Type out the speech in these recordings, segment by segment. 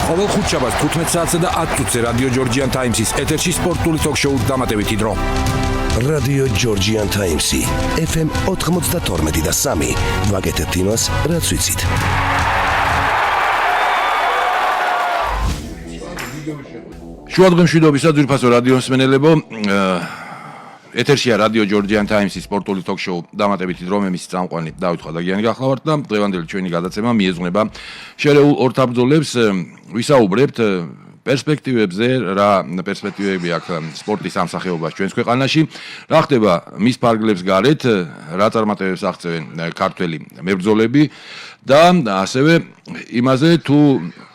ყოველ ხუთშაბათს 15 საათსა და 10 წუთზე რადიო ჯორჯიან ტაიმსის ეთერში სპორტული ტოქ-შოუ დამატებითი დრო. რადიო ჯორჯიან ტაიმსი FM 92 და 3 ვაკეთებთ იმას, რაც ვიცით. შუადღემშვიდობისა ძვირფასო რადიო მსმენელებო, ეთერშია რადიო ჯორჯიან ტაიმსის სპორტული ტოქ-შოუ დამატებითი დრო. მე მისი წამყვანი დავით ხადაგიანი გახლავართ და დღევანდელი ჩვენი გადაცემა მიეძღვნება შერეულ ორთაბრძოლებს. ვისაუბრებთ პერსპექტივებზე, რა პერსპექტივები აქვს სპორტის ამ სახეობას ჩვენს ქვეყანაში, რა ხდება მის ფარგლებს გარეთ, რა წარმატებებს აღწევენ ქართველი მებრძოლები და ასევე იმაზე თუ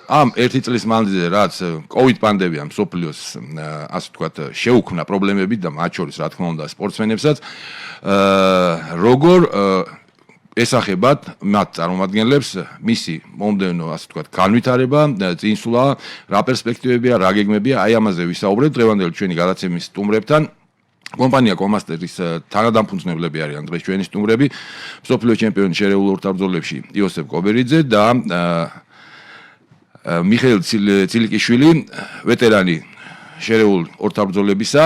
ამ ერთი წლის მანძილზე რაც COVID პანდემია მსოფლიოს ასე ვთქვათ შეუქმნა პრობლემები და მათ შორის რა თქმა უნდა სპორტსმენებსაც როგორ ესახებათ მათ წარმომადგენლებს მისი მომდევნო ასე ვთქვათ განვითარება, წინსვლა, რა პერსპექტივებია, რა გეგმებია, აი ამაზე ვისაუბრებთ დღევანდელი ჩვენი გადაცემის სტუმრებთან. კომპანია კომასტერის თანადამფუძნებლები არიან დღეს ჩვენი სტუმრები, მსოფლიო ჩემპიონი შერეულ ორთაბრძოლებში იოსებ კობერიძე და მიხეილ ცილიკიშვილი, ვეტერანი შერეულ ორთაბრძოლებისა,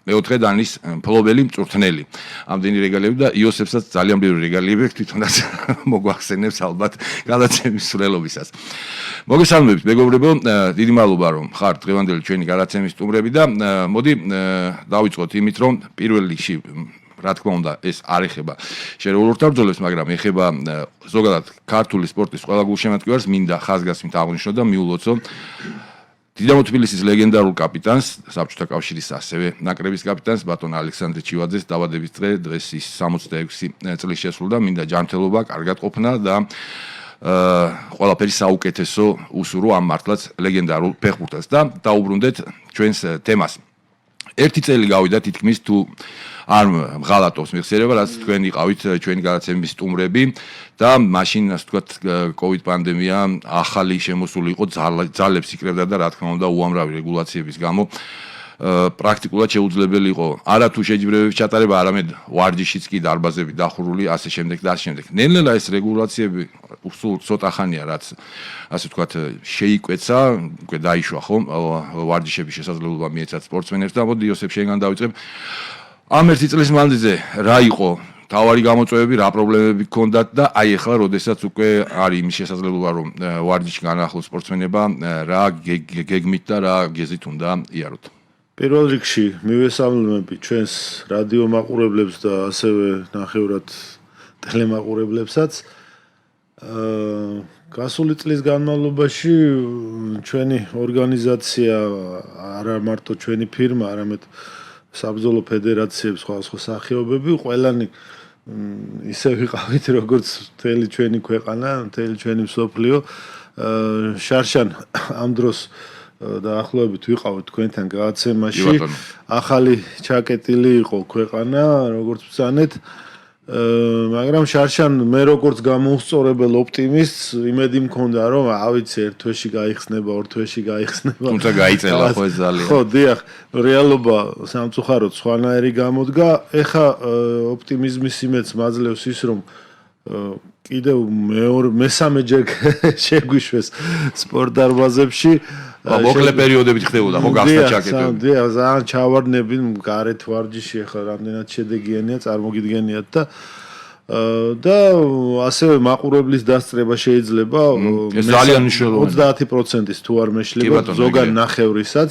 მეოთხე დანის მფლობელი მწვრთნელი. ამდენი რეგალიები და იოსებსაც ძალიან ბევრი რეგალიები აქვს, თვითონაც მოგვახსენებს ალბათ გადაცემის სრულობისას. მოგესალმებით მეგობრებო, დიდი მადლობა რომ ხართ დღევანდელი ჩვენი გადაცემის სტუმრები და მოდი დავიწყოთ იმით რომ პირველ რიგში რა თქმა უნდა ეს არ ეხება შერეულ ორთაბრძოლებს, მაგრამ ეხება ზოგადად ქართული სპორტის ყველა გულშემატკივარს. მინდა ხაზგასმით აღვნიშნო და მიულოცო დინამო თბილისის ლეგენდარულ კაპიტანს, საბჭოთა კავშირის ასევე ნაკრების კაპიტანს ბატონ ალექსანდრე ჩივაძეს დაბადების დღე, დღეს ის 66 წლის შესრულდა. მინდა ჯანმრთელობა, კარგად ყოფნა და ყველაფერი საუკეთესო უსურო ამ მართლაც ლეგენდარულ ფეხბურთელს და დაუბრუნდეთ ჩვენს თემას. ერთი წელი გავიდა თითქმის თუ არ მღალატობს მიხსიერება, რაც თქვენ იყავით ჩვენი გადაცემის სტუმრები და მაშინ ასე ვთქვათ COVID პანდემია ახალი შემოსული იყო, ძალებს იკრებდა და რა თქმა უნდა უამრავი რეგულაციების გამო პრაქტიკულად შეუძლებელი იყო არა თუ შეჯიბრებების ჩატარება, არამედ ვარჯიშიც კი დარბაზები დახურული, ასე შემდეგ და ასე შემდეგ. ნელ-ნელა ეს რეგულაციები სულ ცოტა ხანია რაც ასე ვთქვათ შეიკვეცა, უკვე დაიშვა ხომ ვარჯიშების შესაძლებლობა მიეცათ სპორტსმენებს და მოდი იოსებ შენგან დავიწყებ. ამ ერთი წლის მანძილზე რა იყო თავარი გამოწვევები, რა პრობლემები ჰქონდათ და აი ახლა როდესაც უკვე არის იმის შესაძლებლობა რომ ვარჯიში განახლოს სპორტსმენება, რა გეგმით და რა გეზით უნდა იაროთ. პირველ რიგში მივესალმები ჩვენს რადიო მაყურებლებს და ასევე ნახევრად ტელემაყურებლებსაც. გასული წლის განმავლობაში ჩვენი ორგანიზაცია, არა მარტო ჩვენი ფირმა, არამედ საბრძოლო ფედერაციების სხვადასხვა სახეობები ყველანი ისე ვიყავით როგორც მთელი ჩვენი ქვეყანა, მთელი ჩვენი მსოფლიო. შარშან ამ დროს დაახლოებით ვიყავით თქვენთან გადაცემაში. ახალი ჩაკეტილი იყო ქვეყანა, როგორც ვცანეთ, მაგრამ შარშან მე როგორც გამოუსწორებელ ოპტიმისტს იმედი მქონდა რომ ავიცი ერთ თვეში გაიხსნება, ორ თვეში გაიხსნება. თუმცა გაიწელა ხო ეს ძალიან. ხო, დიახ, რეალობა სამწუხაროდ სხვანაირი გამოდგა. ეხა ოპტიმიზმის იმედს მაძლევს ის რომ კიდევ მესამეჯერ შეგვიშვეს სპორტ დარბაზებში. მოკლე პერიოდებით ხდებოდა ხო გახსნა ჩაკეტები. დიახ, ძალიან ჩავარდნები გარეთ ვარჯიში ახლა რამდენად შედეგიანია, წარმოგიდგენიათ და ასევე მაყურებლის დასწრება შეიძლება ეს ძალიან მნიშვნელოვანია. 30%-ის თუ არ მეშლება ზოგან ნახევრისაც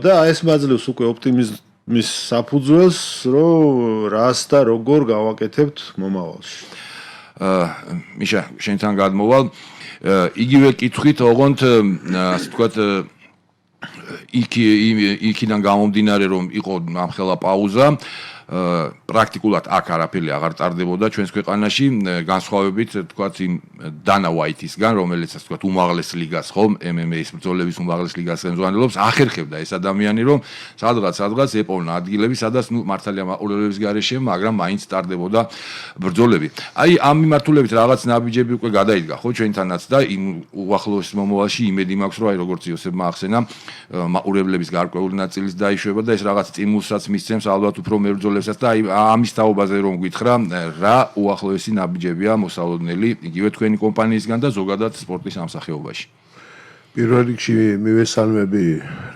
და ეს მაძლევს უკვე ოპტიმიზმის საფუძველს, რომ რას და როგორ გავაკეთებთ მომავალში. მიშა, შენთან გადმოვალ იგივე კითხვით, ოღონდ ასე ვთქვათ იქიდან გამომდინარე რომ იყო ამხელა პაუზა, პრაქტიკულად აქ არაფერი აღარ ტარდებოდა ჩვენს ქვეყანაში, განსხვავებით თქვათ იმ დანა ვაითისგან, რომელიც ასე ვთქვათ უმაღლეს ლიგას ხომ, MMA-ის ბრძოლების უმაღლეს ლიგას ემზვანელობს, ახერხებდა ეს ადამიანი რომ სადღაც ეპოვნა ადგილები, სადაც მართალია მაყურებლების გარეშე, მაგრამ მაინც ტარდებოდა ბრძოლები. აი ამ მიმართულებით რაღაც ნაბიჯები უკვე გადაიდგა ხო ჩვენთანაც და იმ უახლოეს მომავალში იმედი მაქვს რომ აი როგორც იოსებმა ახსენა, მაყურებლების გარკვეული ნაწილის დაიშვება და ეს რაღაც სტიმულსაც მისცემს ალბათ უფრო მებრძოლებსაც და აი ამის თაობაზე რომ გითხრა, რა უახლოესი ნაბიჯებია მოსალოდნელი იგივე თქვენი კომპანიისგან და ზოგადად სპორტის ამ სახეობაში. პირველ რიგში მივესალმები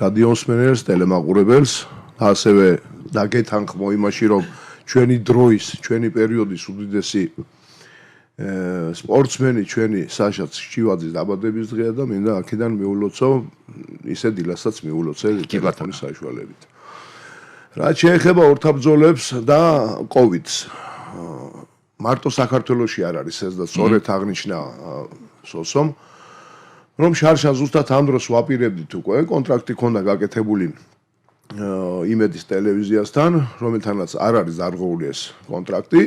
რადიოსმენელს, ტელემაყურებელს, ასევე დაგეთანხმო იმაში, რომ ჩვენი დროის, ჩვენი პერიოდის უდიდესი სპორტსმენი ჩვენი საშა ჩივაძის დაბადების დღეა და მინდა აქედან მიულოცო ისე დილასაც მიულოცე ტელეფონის საშუალებით. რაც შეეხება ორთაბრძოლებს და კოვიდს. მარტო საქართველოში არ არის ეს და სწორედ აღნიშნა სოსომ, რომ შარშა ზუსტად ამ დროს ვაპირებდით უკვე, კონტრაქტი ქონდა გაკეთებული იმედის ტელევიზიასთან, რომელთანაც არ არის დარღვეული ეს კონტრაქტი.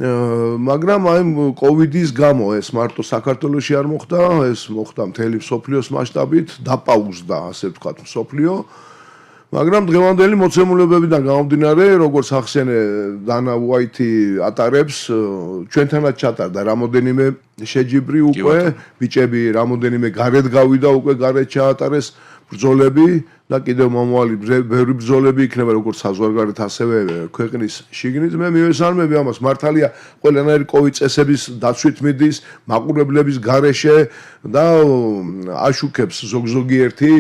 მაგრამ აი კოვიდის გამო ეს მარტო საქართველოში არ მოხდა, ეს მოხდა მთელი მსოფლიოს მასშტაბით, დაპაუზდა, ასე ვთქვათ, მსოფლიო. მაგრამ დღევანდელი მოცემულებებიდან გამომდინარე, როგორც ახსენე დანა უაიტი ატარებს, ჩვენთანაც ჩატარდა რამოდენიმე შეჯიბრი უკვე, ბიჭები რამოდენიმე გარეთ გავიდა უკვე გარეთ ჩაატარეს ბრძოლები და კიდევ მომავალი ბევრი ბრძოლები იქნება როგორც საზღვარგარეთ ასევე ქვეყნის შიგნით. მე მივესალმები ამას, მართალია ყველანაირი კოვიდ წესების დაცვით მიდის, მაყურებლების გარეშე და აშუქებს ზოგიერთი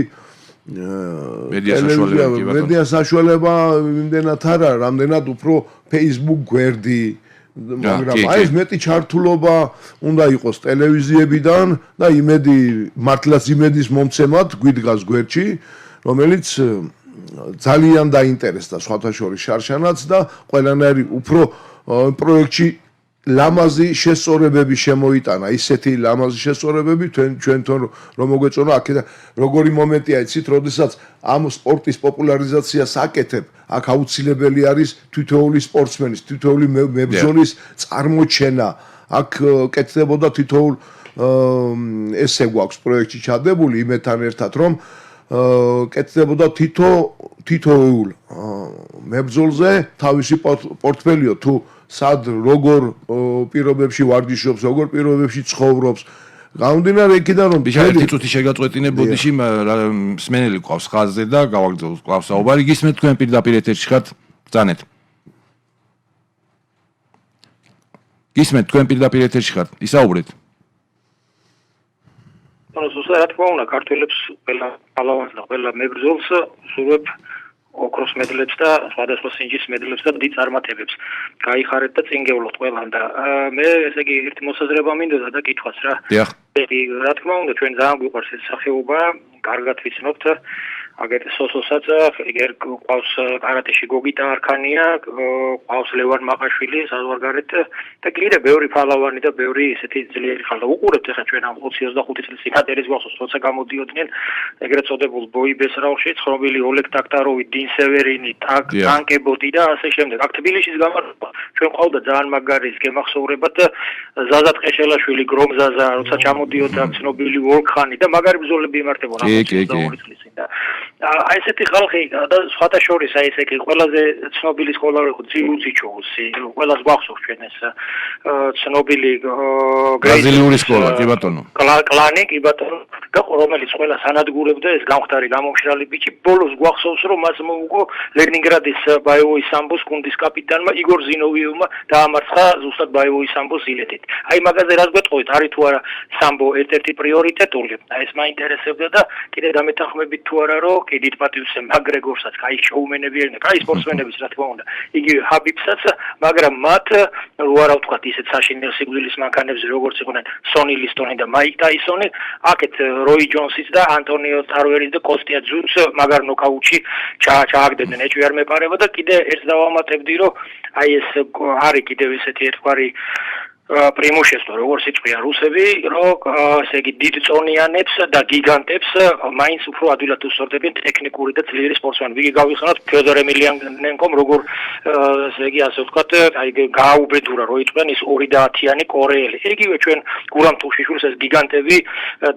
მედია საშუალება იმდენად არა, რამდენად უფრო Facebook გვერდი, მაგრამ აი ეს მეტი ჩართულობა უნდა იყოს ტელევიზიებიდან და იმედი მართლაც იმედის მომცემად გვიდგას გვერდში, რომელიც ძალიან დაინტერესდა სხვათა შორის შარშანაც და ყველანაირი უფრო პროექტში ლამაზი შესწორებები შემოიტანა, ისეთი ლამაზი შესწორებები ჩვენთან რომ მოგვეწონა აქედან როგორი მომენტია იცით, როდესაც ამ სპორტის პოპულარიზაციას აკეთებ, აქ აუცილებელი არის თითოეული სპორტსმენის, თითოეული მებრძოლის წარმოჩენა. აქ კეთდებოდა თითოეულ ესე გვაქვს პროექტში ჩადებული იმეთან ერთად, რომ კეთდებოდა თითოეულ მებრძოლზე თავისი პორტფელიო თუ სად როგორ პირობებში ვარჯიშობს, როგორ პირობებში ცხოვრობს. გამომდინარე იქიდან რომ ერთი წუთი შეგაწყვეტინე ბოდიში მსმენელი ყავს ხაზზე და გავაგრძელოთ ყავს საუბარი. გისმენთ თქვენ პირდაპირ ეთერში ხართ? ბრძანეთ. გისმენთ თქვენ პირდაპირ ეთერში ხართ? ისაუბრეთ. ზუსტად რა თქმა უნდა, ქართველებს ყველა პალავანს და ყველა მებრძოლს სურვებ ოქროს მედლებს და სხვადასხვა სინჯის მედლებს და დიდ წარმატებებს გაიხარეთ და წინ გევლოთ ყველამ და მე ესე იგი ერთი მოსაზრება მინდოდა და კითხვას რა. დიახ. რა თქმა უნდა, ჩვენ ძალიან გვიყვარს ეს სახეობა, კარგად ვიცნობთ აგერ სოსოსაც ეგერ ყავს კარატეში გოგიტა არქანია, ყავს ლევან მაყაშვილი საზღვარგარეთ და კიდე ბევრი ფალავანი და ბევრი ესეთი ძლიერი ხალხი უყურებთ ახლა ჩვენ ამ 25 წლის სიკატერის გვახსოვს როცა გამოდიოდნენ ეგრეთ წოდებულ ბოი ბესრაუში ცხრობილი ოლეგ ტაქტაროვი, 딘 სევერინი, ტანკებოტი და ასე შემდეგ. აქ თბილისის გამარჯვება ჩვენ ყავდა ძალიან მაგარი ის გემახსოვრებათ ზაზა ტყეშელაშვილი, გრომზაზა, როცა ჩამოდიოდა ცნობილი ვოლქანი და მაგარი ბრძოლები იმართებოდა 22 წლის წინ და აი ესეთი ხალხი და სხვათა შორის აი ესე კი ყველაზე ცნობილი სკოლა იყო ძიუძიჩოვსი, ყველას გვახსოვს ჩვენ ეს ცნობილი ბრაზილიური სკოლა, კი ბატონო. კლანი, კი ბატონო, და რომელიც ყველა სანადგურებდა ეს გამხდარი გამომშრალი ბიჭი, ბოლოს გვახსოვს რომ მას მოუგო ლენინგრადის ბაიოვოის სამბოს გუნდის კაპიტანმა იგორ ზინოვიევმა დაამარცხა ზუსტად ბაიოვოის სამბოს ილეთით. აი მაგაზე რას გვეტყობით, არის თუ არა სამბო ერთ-ერთი პრიორიტეტული? აი ეს მაინტერესებდა და კიდე დამეთანხმებით თუ არა რომ კი დიდ პატივს მაკგრეგორსაც, კაი შოუმენები არიან, კაი სპორტსმენებიც რა თქმა უნდა. იგივე ჰაბიბსაც, მაგრამ მათ რო არა ვთქვათ ისეთ საშინელ სიკვდილის მანქანებს როგორც იყვნენ სონი ლისტონი და მაიკ ტაისონი, აქეთ როი ჯონსიც და ანტონიო ტარვერის და კოსტია ძუც მაგარ ნოკაუტში ჩააგდებდნენ, ეჭვი არ მეპარება და კიდე ერთს დავამატებდი რომ აი ეს არის კიდევ ესეთი ერთგვარი პრიმუშესტო როგორც იწვია რუსები, რომ ესე იგი დიდ წონიანებს და გიგანტებს მაინც უფრო ადვილად უსწორდებიან ტექნიკური და ძლიერი სპორტსმენები. იგი გავიხსენოთ ფიოდორ ემელიანენკომ როგორ ესე იგი ასე ვთქვათ, აი გააუბედურა რომ იწვენ ის 20-იანი კორეელი. იგივე ჩვენ გურამ თუშიშვილს ეს გიგანტები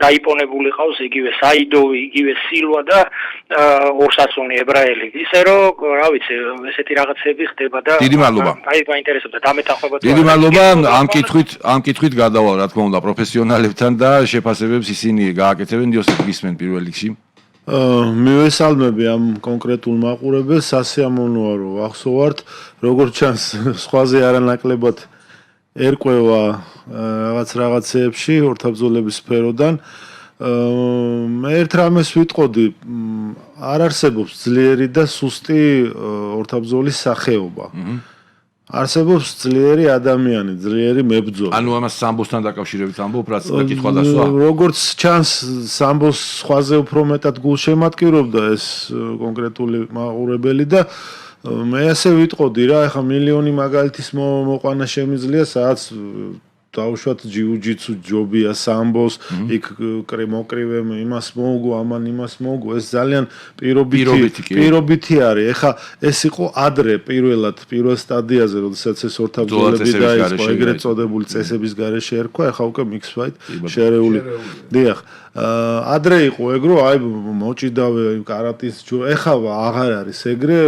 დაიპონებული ყავს, იგივე საიდოვი, იგივე სილვა და ორსასუნი ებრაელი. ისე რომ რა ვიცი, ესეთი რაღაცები ხდება და დიდი მადლობა. აი მაინტერესებდა დამეთანხმება. დიდი მადლობა. ამ კითხვით გადავალ რა თქმა უნდა პროფესიონალებთან და შეფასებებს ისინი გააკეთებენ. იოსებ გისმენ პირველ რიგში. მივესალმები ამ კონკრეტულ მაყურებელს, სასიამოვნოა რომ ახსოვართ, როგორც ჩანს სხვაზე არანაკლებად ერკვევა რაღაცეებში ორთაბრძოლების სფეროდან მე ერთ რამეს ვიტყოდი, არ არსებობს ძლიერი და სუსტი ორთაბრძოლის სახეობა. არსებობს ძლიერი ადამიანი, ძლიერი მებრძოლი. ანუ ამას სამბოსთან დაკავშირებით ამბობ, რაც კითხვა დასვა. როგორც ჩანს, სამბოს სხვაზე უფრო მეტად გულშემატკივრობდა ეს კონკრეტული მაყურებელი და მე ასე ვიტყოდი რა, ეხა მილიონი მაგალითის მოყვანა შემიძლია, სადაც დაუშვათ ჯიუ-ჯიტსუ ჯობია სამბოს, იქ მოკრივე იმას მოუგო, ამან იმას მოუგო, ეს ძალიან პირობითი არის. ეხა ეს იყო ადრე პირველ სტადიაზე, როდესაც ეს ორთაბრძოლები დაიწყო, ეგრეთ წოდებული წესების გარეშე ერქვა, ეხა უკვე mixed fight შერეული. დიახ. ადრე იყო ეგრო, აი მოჭიდავე კარატის ეხა აღარ არის ეგრე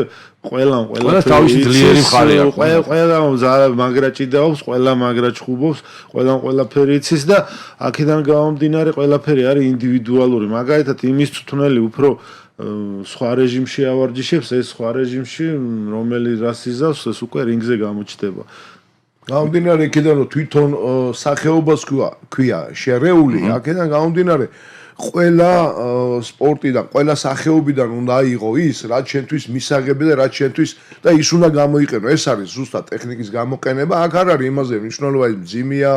ყველა თავისი ძლიერი მხარე აქვს. ყველა მაგრა ჭიდაობს, ყველა მაგრა ჩხუბობს, ყველაფერი იცის და აქედან გამომდინარე ყველაფერი არის ინდივიდუალური. მაგალითად იმის თვითონელი უფრო სხვა რეჟიმში ავარჯიშებს, ეს სხვა რეჟიმში რომელი რას იზავს, ეს უკვე რინგზე გამოჩნდება. გამომდინარე იქიდან რომ თვითონ სახეობას ქვია შერეული, აქედან გამომდინარე ყველა სპორტიდან, ყველა სახეობიდან უნდა აიღო ის, რაც შენთვის მისაღები და რაც შენთვის და ის უნდა გამოიყენო. ეს არის ზუსტად ტექნიკის გამოყენება. აქ არ არის იმაზე მნიშვნელობა, ის მძიმეა,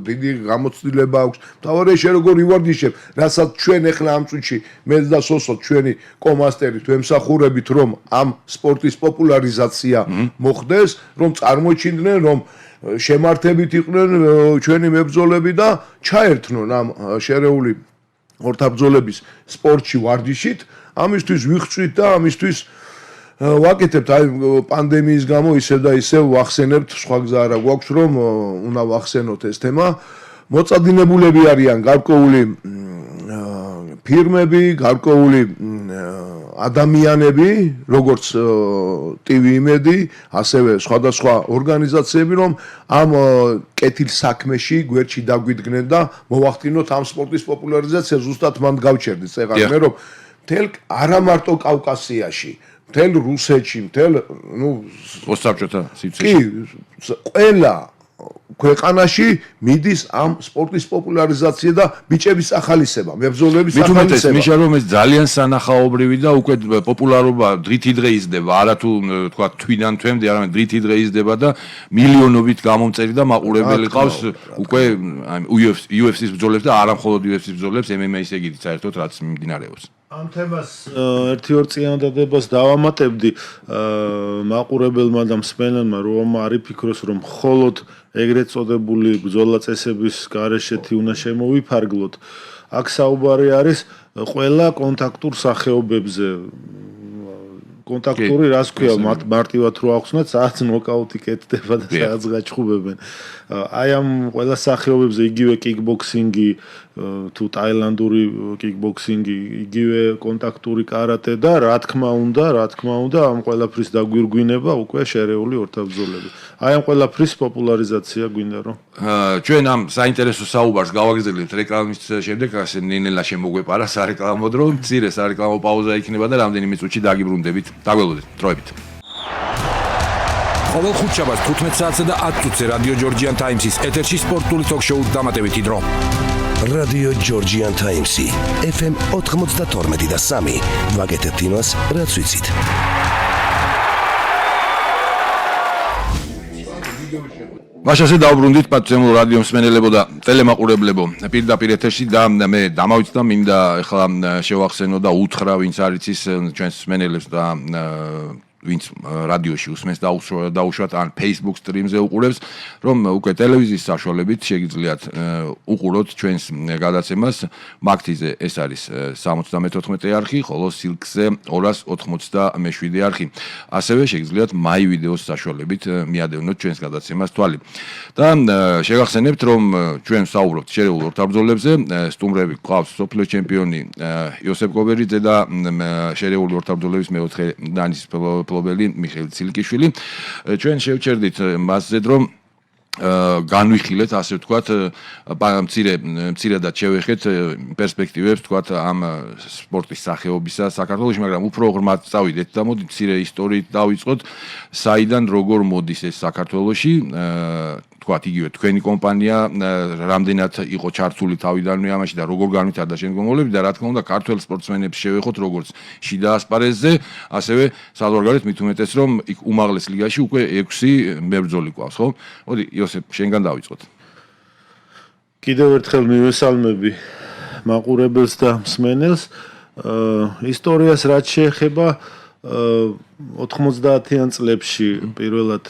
დიდი გამოცდილება აქვს. თავარია შენ როგორ ივარჯიშებ, რასაც ჩვენ ახლა ამ წუთში მეც და სოსო ჩვენი კომასტერით ვემსახურებით, რომ ამ სპორტის პოპულარიზაცია მოხდეს, რომ წარმოჩინდნენ, რომ შემართებით იყვნენ ჩვენი მებრძოლები და ჩაერთნონ ამ შერეული ორთაბრძოლების სპორტში ვარჯიშით, ამისთვის ვიხწვით და ამისთვის ვაკეთებთ, აი პანდემიის გამო ისევ და ისევ ვახსენებთ, სხვა გზა არა გვაქვს, რომ უნდა ვახსენოთ ეს თემა. მოწადინებულები არიან გარკვეული ფირმები, გარკვეული ადამიანები, როგორც TV იმედი, ასევე სხვადასხვა ორგანიზაციები, რომ ამ კეთილ საქმეში გვერდში დაგვიდგნენ და მოვახდინოთ ამ სპორტის პოპულარიზაცია, ზუსტად მან გავჩერდით წეღარ მე რომ მთელ არა მარტო კავკასიაში, მთელ რუსეთში, მთელ პოსტსაბჭოთა სივრცეში. კი, ყველა ქვეყანაში მიდის ამ სპორტის პოპულარიზაცია და ბიჭების ახალისება, მებრძოლების ახალისება. მიშა რომ ეს ძალიან სანახაობრივი და უკვე პოპულარობა დღითიდღე იზრდება, არა თუ თქვა თვიდან თვემდე, არამედ დღითიდღე იზრდება და მილიონობით გამომწერი და მაყურებელი ყავს უკვე UFC-ის ბრძოლებს და არა მხოლოდ UFC-ის ბრძოლებს, MMA-ის ეგეთი საერთოდ რაც მიმდინარეობს. ამ თემას ერთი-ორ წინადადებას დავამატებდი მაყურებელმა და მსმენელმა, რომ არ იფიქროს, რომ მხოლოდ ეგრეთ წოდებული ბრძოლა წესების გარეშეთი უნდა შემოვიფარგლოთ. აქ საუბარი არის ყველა კონტაქტურ სახეობებზე. კონტაქტური რას ქვია, მარტივად რო ახსნათ, სადაც ნოკაუტი კეთდება და სადაც გაჩხუბებენ. აი ამ ყველა სახეობებზე იგივე კიკბოქსინგი, თუ ტაილანდური კიკბოქსინგი, იგივე კონტაქტური კარატე და რა თქმა უნდა, ამ ყველაფრის დაგვირგვინება უკვე შერეული ორთაბრძოლები. აი ამ ყველაფრის პოპულარიზაცია გვინდა რომ. ჩვენ ამ საინტერესო საუბარს გავაგრძელებთ რეკლამის შემდეგ, ასე ნინელა შემოგვეპარა სარეკლამო დრო, მცირე სარეკლამო პაუზა იქნება და რამდენიმე წუთში დაგიბრუნდებით. დაგველოდეთ, დროებით. ყოველ ხუთშაბათს 15 საათსა და 10 წუთზე რადიო ჯორჯიან ტაიმსის ეთერში სპორტული ток-შოუ დამატებითი დრო. რადიო ჯორჯიან ტაიმსი FM 92 და 3 ვაგეთებთ იმას, რაც ვიცით. ვაშასე დავბრუნდით პატემულ რადიო მსმენელებო და ტელემაყურებლებო პირდაპირ ეთერში და მე დამავიწყდა მინდა ეხლა შევახსენო და უთხრა ვინც არის ის ჩვენს მსმენელებს და ვინც რადიოში უსმენს დაუშვათ ან Facebook stream-ზე უყურებს, რომ უკვე ტელევიზიის საშუალებით შეგიძლიათ უყუროთ ჩვენს გადაცემას. მაგთიზე ეს არის 74 არხი, ხოლო სილკზე 287 არხი. ასევე შეგიძლიათ My Videos საშუალებით მიადევნოთ ჩვენს გადაცემას თვალი. და შეგახსენებთ, რომ ჩვენ ვსაუბრობთ შერეულ ორთაბრძოლებზე, სტუმრები გვყავს სოფლიო ჩემპიონი იოსებ კობერიძე და შერეული ორთაბრძოლების მეოთხე დანის მფლობელი მიხეილ ცილკიშვილი. ჩვენ შევჩერდით მასზე, რომ განვიხილეთ, ასე ვთქვათ, მცირედად შევეხეთ პერსპექტივებს, ვთქვათ, ამ სპორტის სახეობისა საქართველოში, მაგრამ უფრო ღრმად წავიდეთ და მოდით მცირე ისტორიით დავიწყოთ, საიდან როგორ მოდის ეს საქართველოში. თქვათ იგივე თქვენი კომპანია რამდენად იყო ჩართული თავიდანვე ამაში და როგორ განვითარდა შემდგომლები და რა თქმა უნდა ქართველ სპორტსმენებს შევეხოთ როგორც შიდა ასპარეზზე, ასევე საზღვარგარეთ მით უმეტეს რომ იქ უმაღლეს ლიგაში უკვე 6 მებრძოლი გვაქვს, ხო? მოდი იოსებ, შენგან დავიწყოთ. კიდევ ერთხელ მივესალმები მაყურებელს და მსმენელს. ისტორიას რაც შეეხება 90-იან წლებში პირველად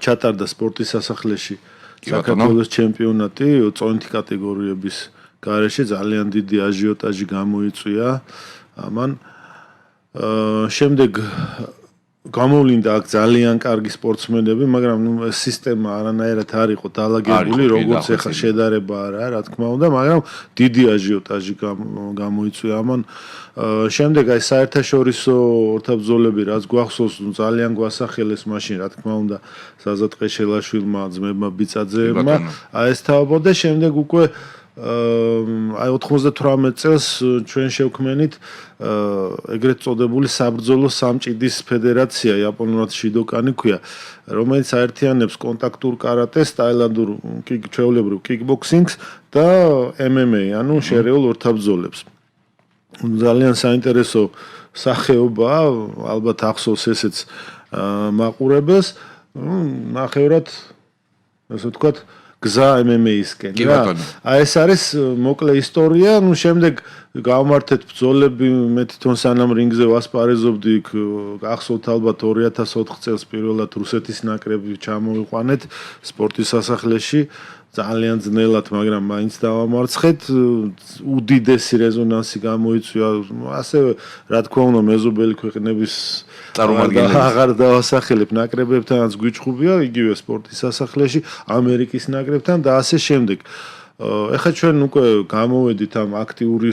ჩატარდა სპორტის სასახლეში საქართველოს ჩემპიონატი წონითი კატეგორიების გარეშე ძალიან დიდი აჟიოტაჟი გამოიწვია ამან შემდეგ გამოვლინდა აქ ძალიან კარგი სპორტსმენები, მაგრამ სისტემა არანაირად არ იყო დალაგებული, როგორც ეხლა შედარება არა, რა თქმა უნდა, მაგრამ დიდი აჟიოტაჟი გამოიწვია ამან. შემდეგ აი საერთაშორისო ორთაბრძოლები რაც გვახსოვს, ძალიან გვასახელეს მაშინ, რა თქმა უნდა, საზად ყეშელაშვილმა, ძმებმა ბიცაძეებმა, აი ეს თავობა და შემდეგ უკვე აი 98 წელს ჩვენ შევქმნით ეგრეთ წოდებული საბრძოლო სამჭიდის ფედერაცია, იაპონურად შიდოკანი ქვია, რომელიც აერთიანებს კონტაქტურ კარატეს, ტაილანდურ ჩვეულებრივ კიკბოქსინგს და MMA, ანუ შერეულ ორთაბრძოლებს. ძალიან საინტერესო სახეობაა, ალბათ ახსოვს ესეც მაყურებელს, ნახევრად ასე ვთქვათ გზა MMA-ისკენ რა. აი ეს არის მოკლე ისტორია, ну შემდეგ გავმართეთ ბრძოლები, მე თვითონ სანამ რინგზე ვასპარეზობდი, იქ გახსოვთ ალბათ 2004 წელს პირველად რუსეთის ნაკრები ჩამოვიყვანეთ სპორტის სასახლეში. ძალიან ძნელად, მაგრამ მაინც დავამარცხეთ. უდიდესი რეზონანსი გამოიწვია, ასევე რა თქმა უნდა მეზობელი ქვეყნების წარმომადგენლები. აღარ დავასახელებ ნაკრებებთანაც გვიჭხუბია, იგივე სპორტის სასახლეში, ამერიკის ნაკრებთან და ასე შემდეგ. ეხლა ჩვენ უკვე გამოვედით ამ აქტიური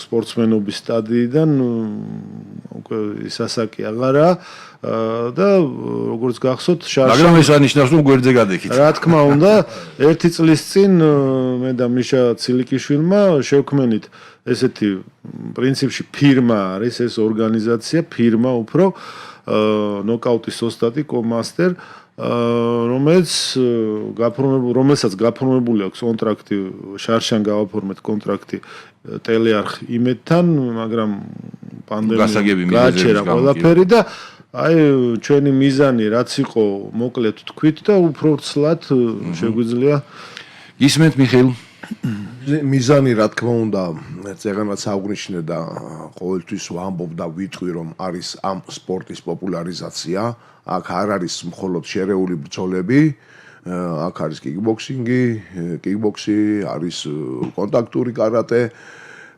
სპორტსმენობის სტადიიდან, უკვე ისასაკი აღარა და როგორც გახსოვთ, მაგრამ ეს ანიშნავს რომ გვერდზე გადაიქით. რა თქმა უნდა, ერთი წლის წინ მე და მიშა ცილიკიშვილმა შევქმნით ესეთი პრინციპში ფირმა არის ეს ორგანიზაცია, ფირმა უფრო ნოკაუტის ოსტატი კომასტერ, რომელსაც გაფორმებული აქვს კონტრაქტი, შარშან გავაფორმეთ კონტრაქტი ტელეარხ იმედთან, მაგრამ პანდემია გააჩერა ყველაფერი და აი ჩვენი მიზანი რაც იყო მოკლედ თქვით და უფრო ცლად შეგვიძლია ისმენთ მიხეილ მიზანი რა თქმა უნდა წეგანაც აღნიშნე და ყოველთვის ვამბობ და ვიტყვი რომ არის ამ სპორტის პოპულარიზაცია. აქ არ არის მხოლოდ შერეული ბრძოლები, აქ არის კიკბოქსი, არის კონტაქტური კარატე.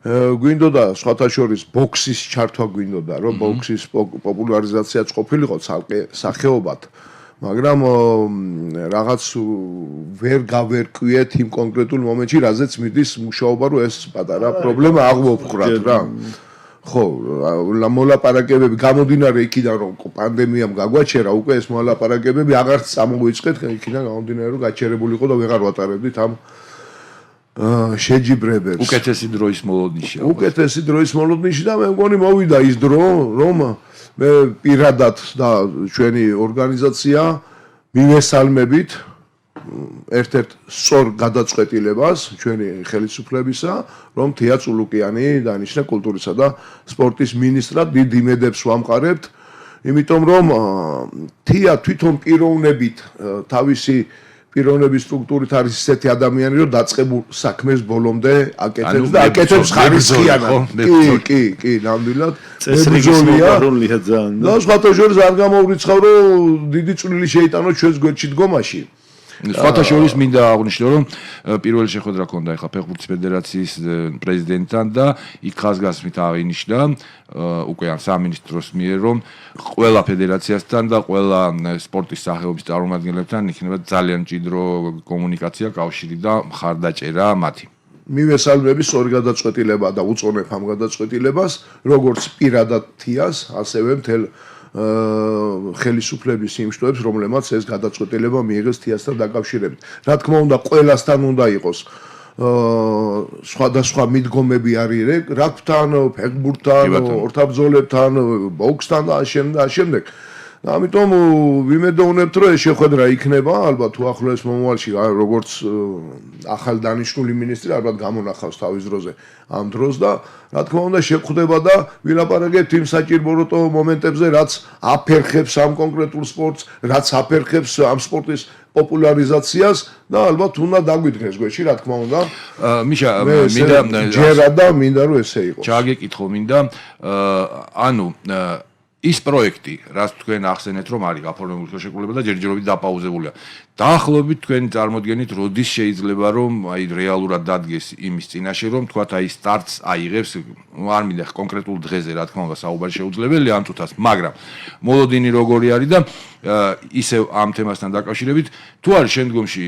გვინდოდა სხვათა შორის ბოქსის ჩართვა გვინდოდა, რომ ბოქსის პოპულარიზაციაც ყოფილიყო ცალკე სახეობად. მაგრამ რაღაც ვერ გავერკვიეთ იმ კონკრეტულ მომენტში, რაზეც მიდის მუშაობა, რომ ეს პატარა პრობლემა აღმოფხვრათ რა. ხო, მოლაპარაკებები გამომდინარე იქიდან რომ პანდემიამ გაგვაჩერა, უკვე ეს მოლაპარაკებები აღარც წამოვიწყეთ, იქიდან გამომდინარე რომ გაჩერებული იყო და ვეღარ ვატარებდით ამ შეჯიბრებებს. უკეთესი დროის მოლოდნიში. უკეთესი დროის მოლოდნიში და მე მგონი მოვიდა ის დრო, რომ მე პირადად და ჩვენი ორგანიზაცია მივესალმებით ერთ-ერთ სწორ გადაწყვეტილებას ჩვენი ხელისუფლებისა, რომ თია წულუკიანი დანიშნა კულტურისა და სპორტის მინისტრად დიდ იმედებს ვამყარებთ, იმიტომ რომ თია თვითონ პიროვნებით თავისი პიროვნების სტრუქტურით არის ისეთი ადამიანი, რომ დაწყებულ საქმეს ბოლომდე აკეთებს და აკეთებს ხარისხიანად. კი, ნამდვილად. მებრძოლია ძალიან. და სხვათა შორის არ გამოვრიცხავ, რომ დიდი წვლილი შეიტანო ჩვენს გვერდში დგომაში. სხვათა შორის მინდა აღვნიშნო, რომ პირველი შეხვედრა ჰქონდა ახლა ფეხბურთის ფედერაციის პრეზიდენტთან და იქ ხაზგასმით აღინიშნა უკვე ამ სამინისტროს მიერ, რომ ყველა ფედერაციასთან და ყველა სპორტის სახეობის წარმომადგენლებთან იქნება ძალიან მჭიდრო კომუნიკაცია, კავშირი და მხარდაჭერა მათი. მივესალმები სწორი გადაწყვეტილება და უწონებ ამ გადაწყვეტილებას, როგორც პირადად თიას, ასევე მთელ ხელისუფლების იმ შტოებს, რომლებმაც ეს გადაწყვეტილება მიიღეს თიასთან დაკავშირებით. რა თქმა უნდა, ყველასთან უნდა იყოს სხვადასხვა მიდგომები არის რაგბთან, ფეხბურთთან, ორთაბრძოლებთან, ბოქსთან და ამ შემდეგ. ამიტომ ვიმედოვნებთ, რომ ეს შეხვედრა იქნება, ალბათ უახლოეს მომავალში, როგორც ახალ დანიშნული მინისტრი, ალბათ გამონახავს თავის დროზე ამ დროს და რა თქმა უნდა შეხვდება და ვილაპარაკებთ იმ საჭიროებო მომენტებზე, რაც აფერხებს ამ კონკრეტულ სპორტს, რაც აფერხებს ამ სპორტის პოპულარიზაციას და ალბათ უნდა დაგვიდგეს გვერდში, რა თქმა უნდა. მიშა, მინდა ჯერა და მინდა რომ ესე იყოს. ჩაგეკითხო, მინდა ანუ ის პროექტი, რაც თქვენ ახსენეთ, რომ არის გაფორმებული ხელშეკრულება და ჯერჯერობით დაპაუზებულია. დაახლოებით თქვენ წარმოდგენით, როდის შეიძლება რომ აი რეალურად დადგეს იმის წინაშე, რომ თქვათ აი სტარტს აიღებს, არ მინდა კონკრეტულ დღეზე, რა თქმა უნდა, საუბარი შეუძლებელია ამ წუთას, მაგრამ მოლოდინი როგორი არის და ისევ ამ თემასთან დაკავშირებით, თუ არის შემდგომში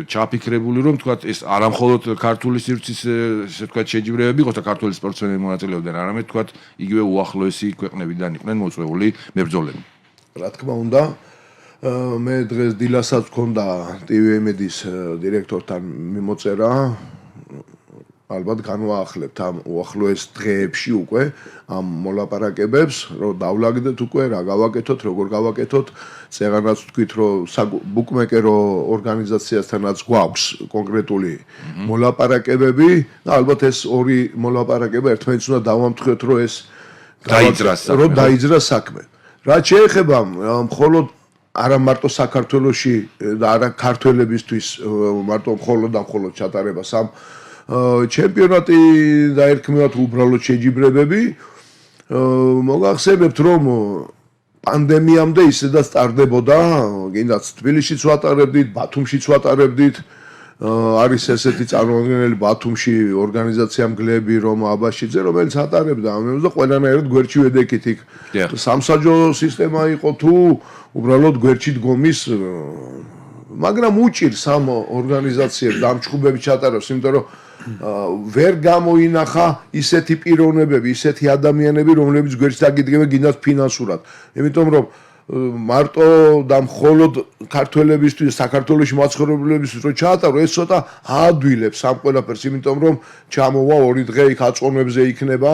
ჩაფიქრებული, რომ თქვათ ეს არამხოლოდ ქართული სივრცის ესე თქვათ შეჯიბრებები იყო და ქართული სპორტსმენები მონაწილეობდნენ, არამედ თქვათ იგივე უახლოესი ქვეყნებიდან იყვნენ მოწვეული მებრძოლები. რა თქმა უნდა, მე დღეს დილასაც მქონდა TVMED-ის დირექტორთან მიმოწერა, ალბათ განვაახლებთ ამ უახლოეს დღეებში უკვე ამ მოლაპარაკებებს, რომ დავლაგდეთ უკვე რა გავაკეთოთ, როგორ გავაკეთოთ, წეღანაც თქვით, რომ ბუკმეკერო ორგანიზაციასთანაც გვაქვს კონკრეტული მოლაპარაკებები და ალბათ ეს ორი მოლაპარაკება ერთმანეთს უნდა დავამტყიოთ, რომ ეს დაიძრას საქმე. რაც შეეხება მხოლოდ არა მარტო საქართველოში და არა ქართველებისთვის მარტო მხოლოდ ჩატარებას ამ ჩემპიონატი დაერქმევათ უბრალოდ შეჯიბრებები. მოგახსენებთ, რომ პანდემიამდე ისედაც ტარდებოდა, კიდაც თბილისშიც ვატარებდით, ბათუმშიც ვატარებდით. არის ესეთი წარმომადგენელი ბათუმში ორგანიზაცია მგლები რომ აბაშიძე, რომელიც ატარებდა ამებს და ყველანაირად გვერდში ვედექით იქ. სამსაჯო სისტემა იყო თუ უბრალოდ გვერდში დგომის, მაგრამ უჭირს ამ ორგანიზაციებს და ამ ჩხუბების ჩატარებას, იმიტომ რომ ვერ გამოინახა ისეთი პიროვნებები, ისეთი ადამიანები, რომლებიც გვერდში დაგიდგებენ კიდაც ფინანსურად. იმიტომ რომ მარტო და მხოლოდ ქართველებისთვის, საქართველოში მაცხოვრებლებისთვის რო ჩაატარო, ეს ცოტა აადვილებს ამ ყველაფერს, იმიტომ რომ ჩამოვა 2 დღე იქ აწონებზე იქნება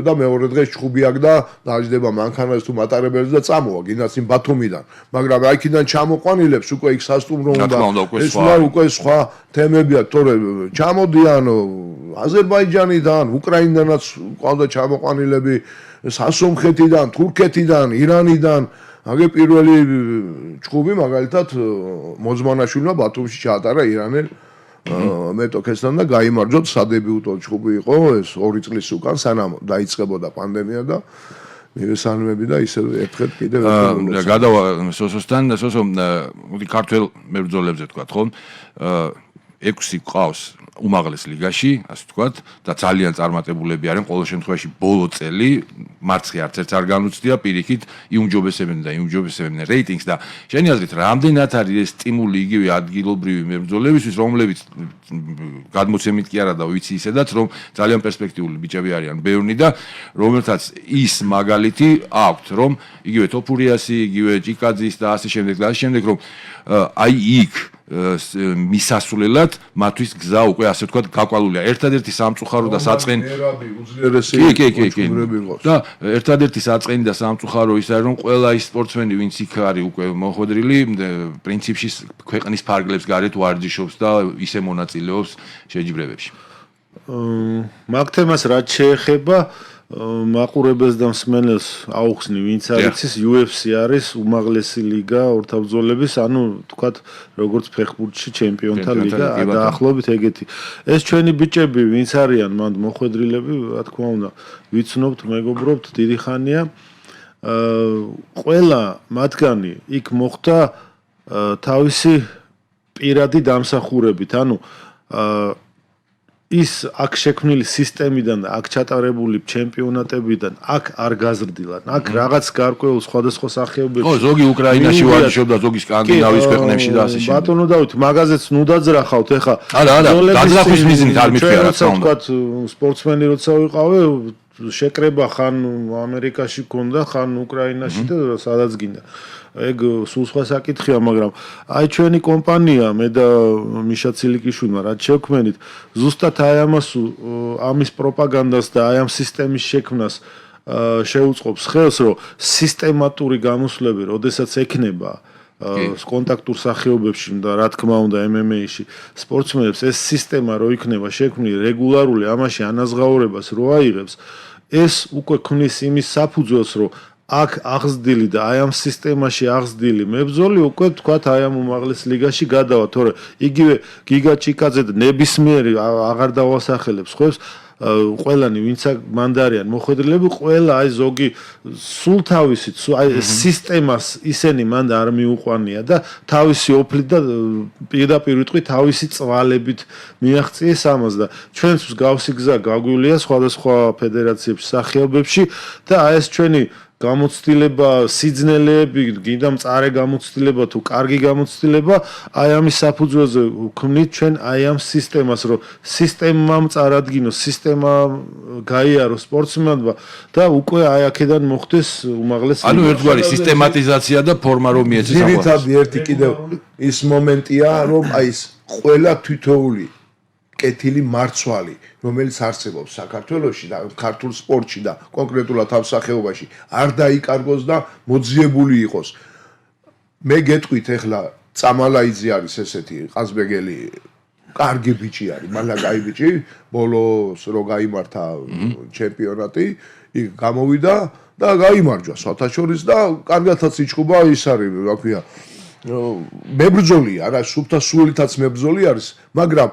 და მეორე დღე ჩხუბი აქ და დაждდება მანქანას თუ მატარებელს და წამოვა კიდაც იმ ბათუმიდან. მაგრამ აქედან ჩამოყვანილებს უკვე იქ სასტუმრო უნდა. ეს უკვე სხვა თემებია, თორე ჩამოდიან აზერბაიჯანიდან, უკრაინიდანაც ყავდა ჩამოყვანილები. სასომხეთიდან, თურქეთიდან, ირანიდან, აგე პირველი ჩხუბი მაგალითად მოძმანაშვილმა ბათუმში ჩაატარა ირანელ მეტოქესთან და გაიმარჯვოთ, სადებიუტო ჩხუბი იყო ეს 2 წლის უკან, სანამ დაიწყებოდა პანდემია და მივესალმები და ისე ერთხელ კიდევ გადავა სოსოსთან, სოსო ქართველ მებრძოლებზე თქვა, ხო? 6 ყავს უმაღლეს ლიგაში, ასე ვთქვათ, და ძალიან წარმატებულები არიან ყოველ შემთხვევაში ბოლო წელი, მარცხი არც ერთს არ განუცდია, პირიქით იუმჯობესებენ რეიტინგს და შენი აზრით, რამდენად არის ეს სტიმული იგივე ადგილობრივი მებრძოლებისთვის, რომლებიც გადმოცემით კი არა და ვიცი ისედაც, რომ ძალიან პერსპექტიული ბიჭები არიან ბევრნი და რომელთაც ის მაგალითი აქვთ, რომ იგივე თოფურიასი, იგივე ჭიკაძის და ასე შემდეგ, რომ აი იქ მისასვლელად მათთვის გზა უკვე ასე ვთქვათ გაკვალულია. ერთადერთი სამწუხარო და საწყენი და ერთადერთი საწყენი და სამწუხარო ის არის რომ ყველა ის სპორტსმენი ვინც იქ არის უკვე მოხვედრილი პრინციპში ქვეყნის ფარგლებს გარეთ ვარჯიშობს და ისე მონაწილეობს შეჯიბრებებში. მაგ თემას რაც შეეხება მაყურებელს და მსმენელს აუხსნი, ვინც არის ის UFC არის უმაღლესი ლიგა ორთაბრძოლების, ანუ თქვათ როგორც ფეხბურთში ჩემპიონთა ლიგა, დაახლოებით ეგეთი. ეს ჩვენი ბიჭები, ვინც არიან მანდ მოხვედრილები, რა თქმა უნდა, ვიცნობთ, მეგობრობთ, დიდი ხანია. ყველა მათგანი იქ მოხდა თავისი პირადი დამსახურებით, ანუ ის აქ შექმნილი სისტემიდან და აქ ჩატარებული ჩემპიონატებიდან აქ არ გაზრდილან. აქ რაღაც გარკვეულ სხვადასხვა სახეობებში. ხო, ზოგი უკრაინაში ვარჯიშობდა, ზოგი სკანდინავიის ქვეყნებში და ასე შემდეგ. ბატონო დავით, მაგაზეც ნუ დაძრახავთ, ეხა. არა, დაძრახვის მიზნით არ მithქია რა თქმა უნდა. თქვათ, სპორტსმენი როცა ვიყავე, შეკრება ხან ამერიკაში გქონდა, ხან უკრაინაში და სადაც გინდა. ეგ სულ სხვა საკითხია, მაგრამ აი ჩვენი კომპანია, მე და მიშა ცილიკიშვილმა რაც შევქმნით, ზუსტად აი ამას ამის პროპაგანდას და აი ამ სისტემის შექმნას შეუწყობს ხელს, რომ სისტემატური გამოსვლები, როდესაც ექნება კონტაქტურ სახეობებში და რა თქმა უნდა MMA-ში სპორტსმენებს ეს სისტემა რო იქნება შექმნილი რეგულარული ამაში ანაზღაურებას რო აიღებს ეს უკვე ქმნის იმის საფუძველს რომ აქ აღზრდილი და აი ამ სისტემაში აღზრდილი მებრძოლი უკვე თქვათ აი ამ უმაღლეს ლიგაში გადავა თორე იგივე გიგა ჩიკაძე და ნებისმიერი აღარ დავასახელებს ხოს ყველანი ვინც მანდ არიან მოხვედრილები ყველა აი ზოგი სულ თავისით აი სისტემას ისენი მანდ არ მიუყვანია და თავისი ოფლით და პირდაპირ ვიტყვი თავისი წვალებით მიაღწიეს ამას და ჩვენს მსგავსი გზა გაგვივლია სხვადასხვა ფედერაციებში სახეობებში და აი ეს ჩვენი გამოცდილება, სიძნელეები, გინდა მწარე გამოცდილება თუ კარგი გამოცდილება, აი ამის საფუძველზე ვქმნით ჩვენ აი ამ სისტემას, რომ სისტემამ წარადგინოს, სისტემა გაიაროს სპორტსმენმა და უკვე აი აქედან მოხდეს უმაღლეს. ანუ ერთგვარი სისტემატიზაცია და ფორმა რომ მიეცეს ამას. ძირითადი ერთი კიდევ ის მომენტია, რომ აი ეს ყველა თითოეული კეთილი მარცვალი, რომელიც არსებობს საქართველოში და ქართულ სპორტში და კონკრეტულად ამ სახეობაში არ დაიკარგოს და მოძიებული იყოს. მე გეტყვით ახლა წამალაიძე არის ესეთი ყაზბეგელი კარგი ბიჭი არის, მაგრამ კაი ბიჭი, ბოლოს რო გაიმართა ჩემპიონატი, იქ გამოვიდა და გაიმარჯვა საერთაშორისო და კარგათაც იჩხუბა ის არის, რა ქვია, მებრძოლია, რა სუფთა სულითაც მებრძოლი არის, მაგრამ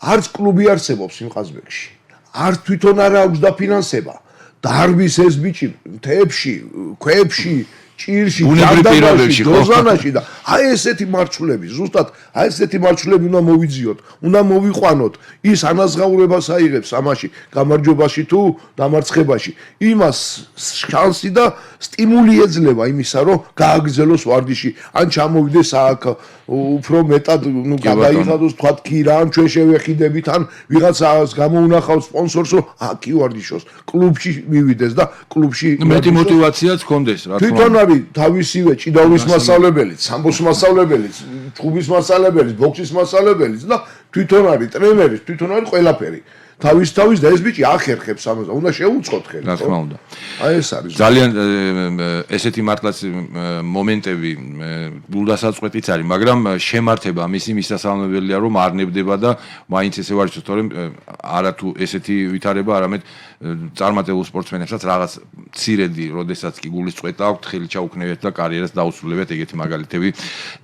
არც კლუბი არსებობს იმ ყაზბეგში. არც თვითონ არ აქვს დაფინანსება. დარბის ეს ბიჭი მთებში, ქვებში, ჭირში, პირობებში, დოზანაში და აი ესეთი მარჩულები, ზუსტად აი ესეთი მარჩულები უნდა მოვიძიოთ, უნდა მოვიყვანოთ. ის ანაზღაურებას აიღებს ამაში, გამარჯვებაში თუ დამარცხებაში. იმას შანსი და სტიმული ეძლევა იმისა, რომ გააგრძელოს ვარდიში, ან ჩამოვიდეს აქ უფრო მეტად გადაიხადოს თქვათ ქირა, ან ჩვენ შევეხიდებით, ან ვიღაცას გამოუნახავს სპონსორს, რომ აქ ივარდიშოს, კლუბში მივიდეს და კლუბში მეტი мотиваციაც გქონდეს, რა თქმა უნდა. არის თავისივე ჭიდაობის მასწავლებელიც, სამბოს მასწავლებელიც, ჩხუბის მასწავლებელიც, ბოქსის მასწავლებელიც და თვითონ არის ტრენერი, თვითონ არის ყველაფერი. თავის და ეს ბიჭი ახერხებს ამას, უნდა შეუწყოთ ხელი. რა თქმა უნდა. აი ეს არის. ძალიან ესეთი მართლაც მომენტები გულდასაწყვეტიც არის, მაგრამ შემართება მისი მისასალმებელია, რომ არ ნებდება და მაინც ესე ვარ იცით, თორემ არა თუ ესეთი ვითარება, არამედ წარმატებულ სპორტსმენებსაც რაღაც ცირედი, როდესაც კი გულის წვეტა აქვთ, ხელი ჩაუქნევიათ და კარიერას დაუსრულებთ, ეგეთი მაგალითები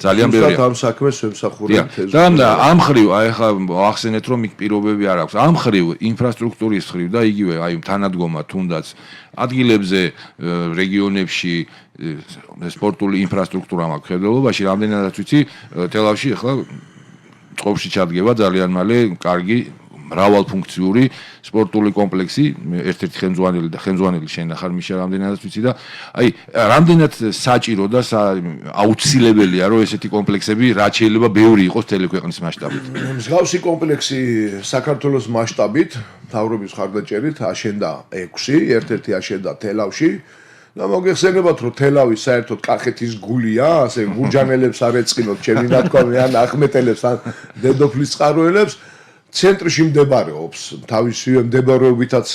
ძალიან ბევრია. ამ საქმეს ვემსახურებთ ეს. და ამ ხრივ, აი ხა ახსენეთ, რომ იქ პირობები არ აქვს. ამ ხრივ ინფრასტრუქტურის ხრივ და იგივე აი თანადგომა თუნდაც ადგილებზე, რეგიონებში სპორტული ინფრასტრუქტურა მაქვს ხედველობაში, რამდენადაც ვიცი, თელავში ახლა წყობაში ჩადგება ძალიან მალე კარგი მრავალფუნქციური სპორტული კომპლექსი, ერთ-ერთი ხელმძღვანელი შენ ახარ მიშა რამდენადაც ვიცი და აი რამდენად საჭირო და აუცილებელია რომ ესეთი კომპლექსები რაც შეიძლება ბევრი იყოს მთელი ქვეყნის მასშტაბით. მსგავსი კომპლექსი საქართველოს მასშტაბით, მთავრობის ხარდაჭერით აშენდა 6, ერთ-ერთი აშენდა თელავში. და მოგეხსენებათ რომ თელავი საერთოდ კახეთის გულია, ასე გურჯანელებს არ ეწყინოთ, ჩემი ნათქვამი ან ახმეტელებს ან დედოფლის წყაროელებს. ცენტრში მდებარეობს, თავისივე მდებარეობითაც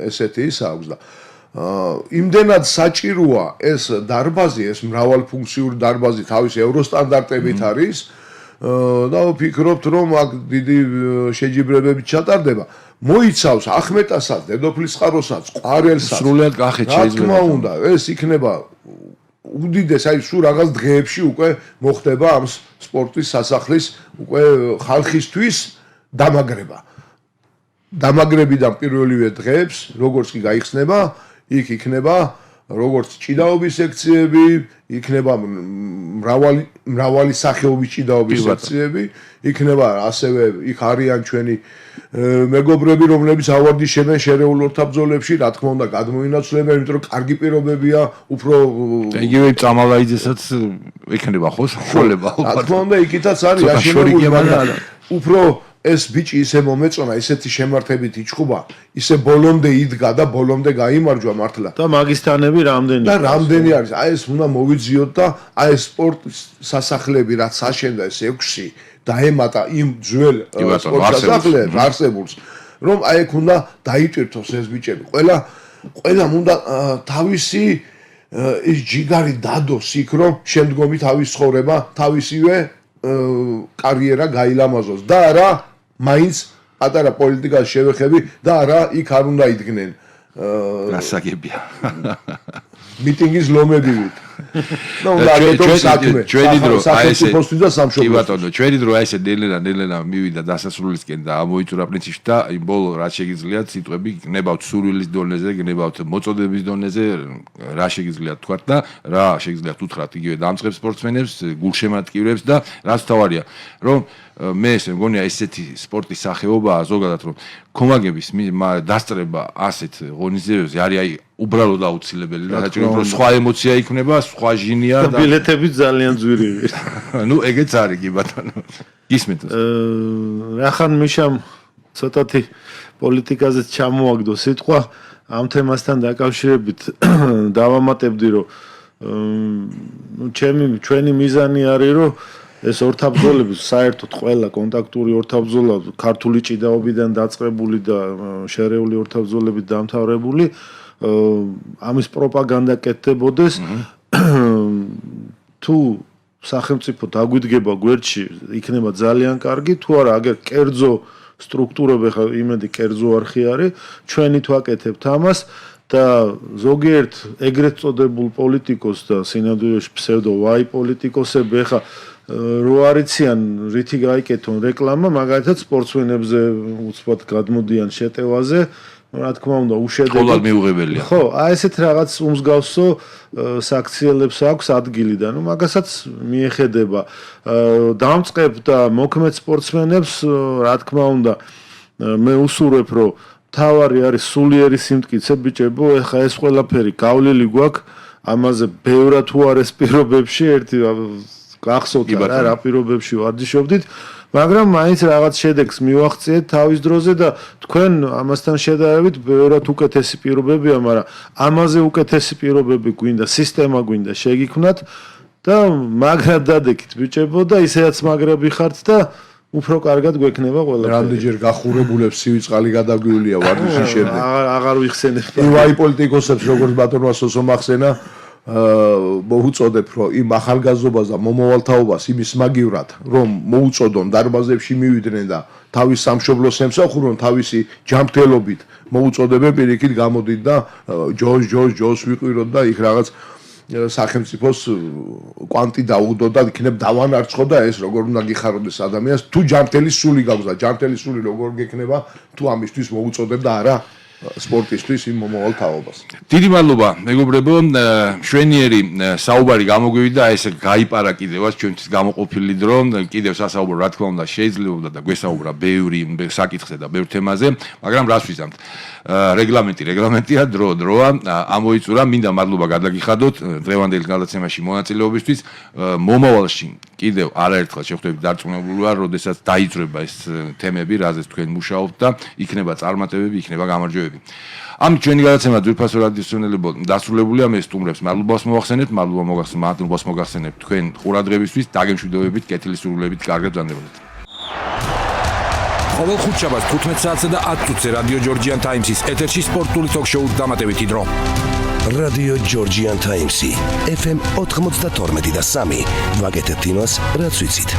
ესეთი ის აქვს და იმდენად საჭიროა ეს დარბაზი, ეს მრავალფუნქციური დარბაზი თავის ევროსტანდარტებით არის და ვფიქრობთ, რომ აქ დიდი შეჯიბრებები ჩატარდება. მოიცავს ახმეტასაც, დედოფლის წყაროსაც, ყვარელსაც. სრულად კახეთში შეიძლება. რა თქმა უნდა, ეს იქნება უდიდეს, აი სულ რაღაც დღეებში უკვე მოხდება ამ სპორტის სასახლის უკვე ხალხისთვის დამაგრება. დამაგრებიდან პირველივე დღეებს, როგორც კი გაიხსნება, იქ იქნება როგორც ჭიდაობის სექციები, იქნება მრავალი სახეობის ჭიდაობის სექციები, იქნება ასევე იქ არიან ჩვენი მეგობრები, რომლებიც ავარდიშებენ შერეულ ორთაბრძოლებში, რა თქმა უნდა, გადმოინაცვლებენ, იმიტომ რომ კარგი პირობებია, უფრო იგივე წამალაიძესაც იქნება ხო საშუალება. რა თქმა უნდა, იქითაც არის აშენებული, მაგრამ უფრო ეს ბიჭი ისე მომეწონა, ისეთი შემართებით იჩხუბა, ისე ბოლომდე იდგა და ბოლომდე გაიმარჯვა მართლა. და მაგისტანები რამდენი? და რამდენი არის? აი ეს უნდა მოვიძიოთ და აი ეს სპორტის სასახლები რაც აშენდა ეს 6 დაემატა იმ ძველ სპორტ სასახლეებს არსებულს, რომ აი ეგ უნდა დაიტვირთოს ეს ბიჭები. ყველა ყველამ უნდა თავისი ის ჯიგარი დადოს იქ, რომ შემდგომი თავის ცხოვრება, თავისივე კარიერა გაილამაზოს და არა მაინც პატარა პოლიტიკას შევეხები და არა იქ არ უნდა იდგნენ გასაგებია. მიტინგის ლომებივით. და უნდა აკეთოს საქმე. ჩვენი დრო აი ესე სახელმწიფოსთვის და კი სამშობლოსთვის. ბატონო, ჩვენი დრო აი ესე ნელ-ნელა მივიდა დასასრულისკენ და ამოიწურა პრინციპში და იმ ბოლო რა შეგიძლიათ სიტყვები გნებავთ სურვილის დონეზე, გნებავთ მოწოდების დონეზე, რა შეგიძლიათ თქვათ და რა შეგიძლიათ უთხრათ იგივე დამწყებ სპორტსმენებს, გულშემატკივრებს და რაც თავარია, რომ მე ესე მგონია ესეთი სპორტის სახეობაა ზოგადად რომ კომაგების დასწრება ასეთ ღონისძიებებზე არის აი უბრალოდ აუცილებელი და საჭირო რომ სხვა ემოცია იქნება, სხვა ჟინია და ბილეთები ძალიან ძვირი. ნუ ეგეც არის კი ბატონო. გისმენთ? რახან მიშამ ცოტათი პოლიტიკაზეც ჩამოაგდო სიტყვა ამ თემასთან დაკავშირებით დავამატებდი რომ ჩვენი მიზანი არის რომ ეს ორთაბრძოლები საერთოდ ყველა კონტაქტური ორთაბრძოლა ქართული ჭიდაობიდან დაწყებული და შერეული ორთაბრძოლებით დამთავრებული ამის პროპაგანდა კეთდებოდეს თუ სახელმწიფო დაგვიდგება გვერდში იქნება ძალიან კარგი თუ არა აგერ კერძო სტრუქტურები ხა იმედი კერძო არხი არის ჩვენი თვაკეთებთ ამას და ზოგიერთ ეგრეთ წოდებულ პოლიტიკოს და სინამდვილეში ფსევდო ვაი პოლიტიკოსები ხა რო არიციან რითი გაიკეთონ რეკლამა მაგალითად სპორტსმენებზე უცბად გადმოდიან შეტევაზე რა თქმა უნდა უშედეგოდ ყოველ მიუღებელია ხო აი ესეთ რაღაც უმსგავსო საქციელებს აქვს ადგილი და ნუ მაგასაც მიეხედება დამწყებ და მოქმედ სპორტსმენებს რა თქმა უნდა მე უსურვებ რომ თავარი არის სულიერი სიმტკიცე ბიჭებო ეხა ეს ყველაფერი გავლილი გვაქვს ამაზე ბევრად უარეს პირობებში ერთი გახსოვთ რა პირობებში ვარჯიშობდით მაგრამ მაინც რაღაც შედეგს მივახციეთ თავის დროზე და თქვენ ამასთან შედარებით ბევრად უკეთესი პირობებია მაგრამ ამაზე უკეთესი პირობები გვინდა სისტემა გვინდა შეგიქმნათ და მაგრად დადეკით ბიჭებო და ისედაც მაგრები ხართ და უფრო კარგად გვექნება ყველაფერი. რამდენჯერ გახურებულებს სივიწყალი გადაგვიულია ვარჯიშის შემდეგ. აღარ ვიხსენებ. ვაი პოლიტიკოსებს როგორც ბატონმა სოსო მახსენა მოუწოდებ რომ იმ ახალგაზრდობას და მომავალთაობას იმის მაგივრად რომ მოუწოდონ დარბაზებში მივიდნენ და თავის სამშობლოს ემსახურონ თავისი ჯანმრთელობით მოუწოდებენ პირიქით გამოდით და ჯოს ვიყვიროთ და იქ რაღაც სახელმწიფოს კვანტი დაუდო და იქნებ დავანარცხო და ეს როგორ უნდა გიხაროდეს ადამიანს თუ ჯანმრთელი სული გაქვს და ჯანმრთელი სული როგორ გექნება თუ ამისთვის მოუწოდებ და არა სპორტისთვის იმ მომავალ თაობას. დიდი მადლობა მეგობრებო, მშვენიერი საუბარი გამოგვივიდა, ეს გაიპარა კიდევაც ჩვენთვის გამოყოფილი დრო, კიდევ სასაუბრო რა თქმა უნდა შეიძლება და გვესაუბრა ბევრი საკითხზე და ბევრ თემაზე, მაგრამ რას ვიზამთ? რეგლამენტია, დროა, ამოიწურა, მინდა მადლობა გადაგიხადოთ დღევანდელ გადაცემაში მონაწილეობისთვის. მომავალში კიდევ არაერთხელ შეხვდებით დარწმუნებული ვარ, როდესაც დაიძრება ეს თემები, რაზეც თქვენ მუშაობთ და იქნება წარმატებები, იქნება გამარჯვებები. ამ ჩვენი გადაცემა ძვირფასო რადიოს მსმენელებო დასრულებულია მე სტუმრებს მადლობას მოგახსენებთ თქვენ ყურადღებისთვის დაგემშვიდობებით კეთილი სურვილებით კარგად ბრძანდებოდეთ ყოველ ხუთშაბათს 15 საათსა და 10 წუთზე რადიო ჯორჯიან ტაიმსის ეთერში სპორტული ток-შოუს დამატებითი დრო რადიო ჯორჯიან ტაიმსი FM 92 და 3 ვაგეთ თინოს რაც ვიცით